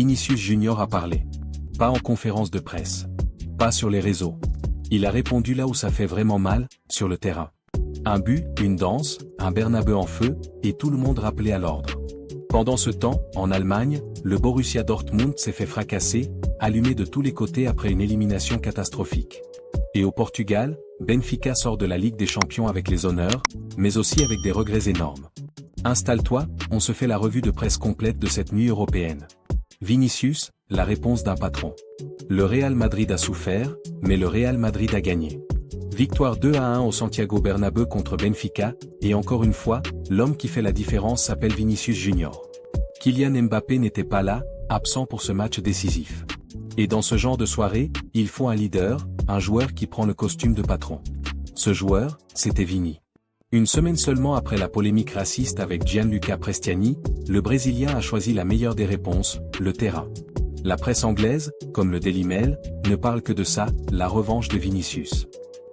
Vinicius Junior a parlé. Pas en conférence de presse. Pas sur les réseaux. Il a répondu là où ça fait vraiment mal, sur le terrain. Un but, une danse, un Bernabeu en feu, et tout le monde rappelé à l'ordre. Pendant ce temps, en Allemagne, le Borussia Dortmund s'est fait fracasser, allumé de tous les côtés après une élimination catastrophique. Et au Portugal, Benfica sort de la Ligue des Champions avec les honneurs, mais aussi avec des regrets énormes. Installe-toi, on se fait la revue de presse complète de cette nuit européenne. Vinicius, la réponse d'un patron. Le Real Madrid a souffert, mais le Real Madrid a gagné. Victoire 2-1 au Santiago Bernabéu contre Benfica, et encore une fois, l'homme qui fait la différence s'appelle Vinicius Junior. Kylian Mbappé n'était pas là, absent pour ce match décisif. Et dans ce genre de soirée, il faut un leader, un joueur qui prend le costume de patron. Ce joueur, c'était Vini. Une semaine seulement après la polémique raciste avec Gianluca Prestiani, le Brésilien a choisi la meilleure des réponses, le terrain. La presse anglaise, comme le Daily Mail, ne parle que de ça, la revanche de Vinicius.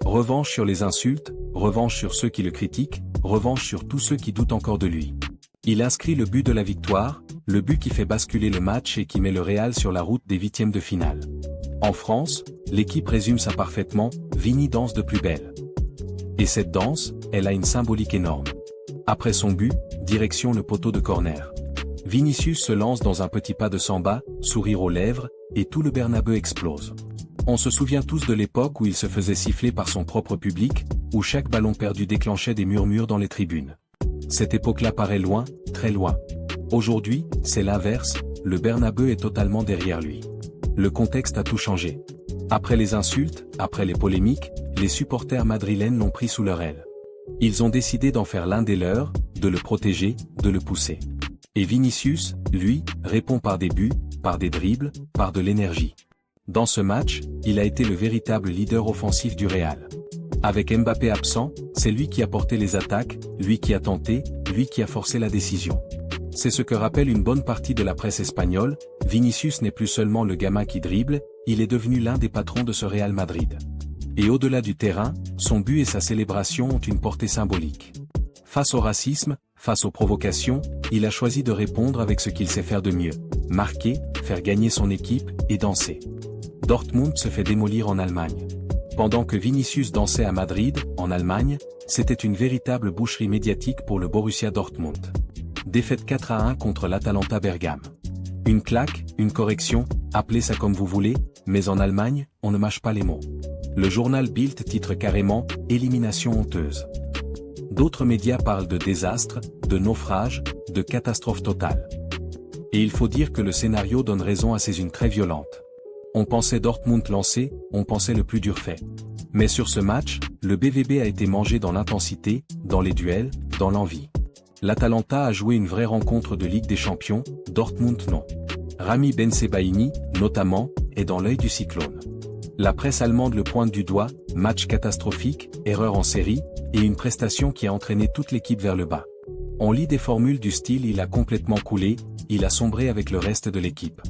Revanche sur les insultes, revanche sur ceux qui le critiquent, revanche sur tous ceux qui doutent encore de lui. Il inscrit le but de la victoire, le but qui fait basculer le match et qui met le Real sur la route des huitièmes de finale. En France, l'équipe résume ça parfaitement, Vini danse de plus belle. Et cette danse, elle a une symbolique énorme. Après son but, direction le poteau de corner. Vinicius se lance dans un petit pas de samba, sourire aux lèvres, et tout le Bernabéu explose. On se souvient tous de l'époque où il se faisait siffler par son propre public, où chaque ballon perdu déclenchait des murmures dans les tribunes. Cette époque-là paraît loin, très loin. Aujourd'hui, c'est l'inverse, le Bernabéu est totalement derrière lui. Le contexte a tout changé. Après les insultes, après les polémiques, les supporters madrilènes l'ont pris sous leur aile. Ils ont décidé d'en faire l'un des leurs, de le protéger, de le pousser. Et Vinicius, lui, répond par des buts, par des dribbles, par de l'énergie. Dans ce match, il a été le véritable leader offensif du Real. Avec Mbappé absent, c'est lui qui a porté les attaques, lui qui a tenté, lui qui a forcé la décision. C'est ce que rappelle une bonne partie de la presse espagnole, Vinicius n'est plus seulement le gamin qui dribble, il est devenu l'un des patrons de ce Real Madrid. Et au-delà du terrain, son but et sa célébration ont une portée symbolique. Face au racisme, face aux provocations, il a choisi de répondre avec ce qu'il sait faire de mieux, marquer, faire gagner son équipe, et danser. Dortmund se fait démolir en Allemagne. Pendant que Vinicius dansait à Madrid, en Allemagne, c'était une véritable boucherie médiatique pour le Borussia Dortmund. Défaite 4-1 contre l'Atalanta Bergame. Une claque, une correction, appelez ça comme vous voulez, mais en Allemagne, on ne mâche pas les mots. Le journal Bild titre carrément « Élimination honteuse ». D'autres médias parlent de désastre, de naufrage, de catastrophe totale. Et il faut dire que le scénario donne raison à ces unes très violentes. On pensait Dortmund lancé, on pensait le plus dur fait. Mais sur ce match, le BVB a été mangé dans l'intensité, dans les duels, dans l'envie. L'Atalanta a joué une vraie rencontre de Ligue des Champions, Dortmund non. Rami Bensebaini, notamment, est dans l'œil du cyclone. La presse allemande le pointe du doigt, match catastrophique, erreur en série, et une prestation qui a entraîné toute l'équipe vers le bas. On lit des formules du style « il a complètement coulé », « il a sombré avec le reste de l'équipe ».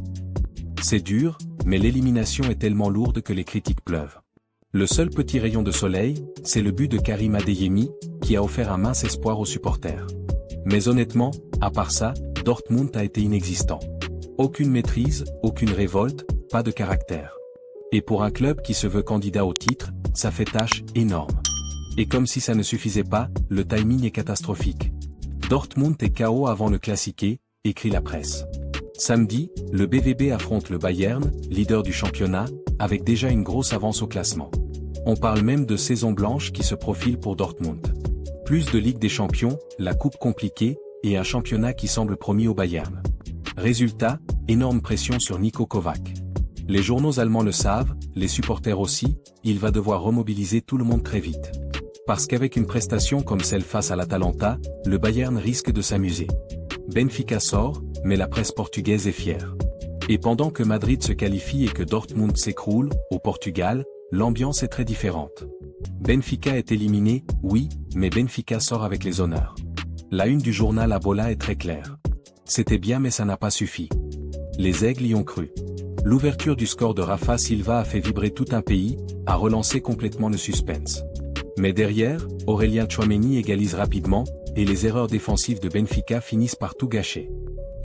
C'est dur, mais l'élimination est tellement lourde que les critiques pleuvent. Le seul petit rayon de soleil, c'est le but de Karim Adeyemi, qui a offert un mince espoir aux supporters. Mais honnêtement, à part ça, Dortmund a été inexistant. Aucune maîtrise, aucune révolte, pas de caractère. Et pour un club qui se veut candidat au titre, ça fait tâche énorme. Et comme si ça ne suffisait pas, le timing est catastrophique. Dortmund est KO avant le Classiqué, écrit la presse. Samedi, le BVB affronte le Bayern, leader du championnat, avec déjà une grosse avance au classement. On parle même de saison blanche qui se profile pour Dortmund. Plus de Ligue des Champions, la coupe compliquée, et un championnat qui semble promis au Bayern. Résultat, énorme pression sur Niko Kovac. Les journaux allemands le savent, les supporters aussi, il va devoir remobiliser tout le monde très vite. Parce qu'avec une prestation comme celle face à l'Atalanta, le Bayern risque de s'amuser. Benfica sort, mais la presse portugaise est fière. Et pendant que Madrid se qualifie et que Dortmund s'écroule, au Portugal, l'ambiance est très différente. Benfica est éliminé, oui, mais Benfica sort avec les honneurs. La une du journal A Bola est très claire. C'était bien mais ça n'a pas suffi. Les aigles y ont cru. L'ouverture du score de Rafa Silva a fait vibrer tout un pays, a relancé complètement le suspense. Mais derrière, Aurélien Tchouaméni égalise rapidement, et les erreurs défensives de Benfica finissent par tout gâcher.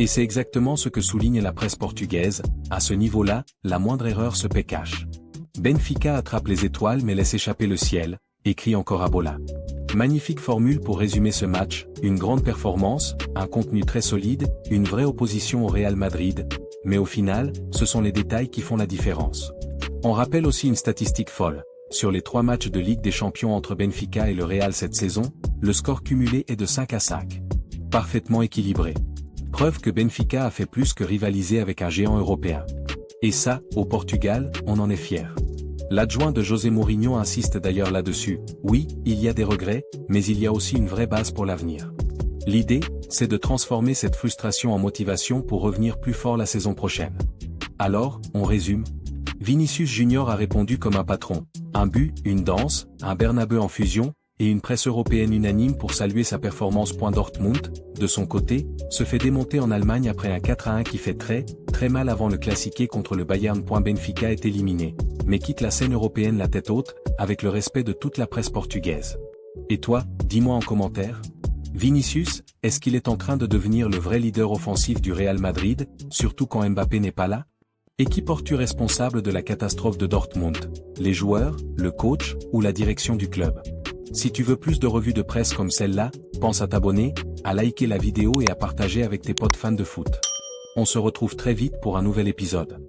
Et c'est exactement ce que souligne la presse portugaise, à ce niveau-là, la moindre erreur se paie cash. Benfica attrape les étoiles mais laisse échapper le ciel, écrit encore Abola. Magnifique formule pour résumer ce match, une grande performance, un contenu très solide, une vraie opposition au Real Madrid, mais au final, ce sont les détails qui font la différence. On rappelle aussi une statistique folle. Sur les 3 matchs de Ligue des Champions entre Benfica et le Real cette saison, le score cumulé est de 5-5. Parfaitement équilibré. Preuve que Benfica a fait plus que rivaliser avec un géant européen. Et ça, au Portugal, on en est fier. L'adjoint de José Mourinho insiste d'ailleurs là-dessus, oui, il y a des regrets, mais il y a aussi une vraie base pour l'avenir. L'idée, c'est de transformer cette frustration en motivation pour revenir plus fort la saison prochaine. Alors, on résume. Vinicius Junior a répondu comme un patron. Un but, une danse, un Bernabeu en fusion, et une presse européenne unanime pour saluer sa performance. Dortmund, de son côté, se fait démonter en Allemagne après un 4-1 qui fait très mal avant le classiqué contre le Bayern. Benfica est éliminé, mais quitte la scène européenne la tête haute, avec le respect de toute la presse portugaise. Et toi, dis-moi en commentaire. Vinicius, est-ce qu'il est en train de devenir le vrai leader offensif du Real Madrid, surtout quand Mbappé n'est pas là? Et qui porte responsable de la catastrophe de Dortmund? Les joueurs, le coach, ou la direction du club? Si tu veux plus de revues de presse comme celle-là, pense à t'abonner, à liker la vidéo et à partager avec tes potes fans de foot. On se retrouve très vite pour un nouvel épisode.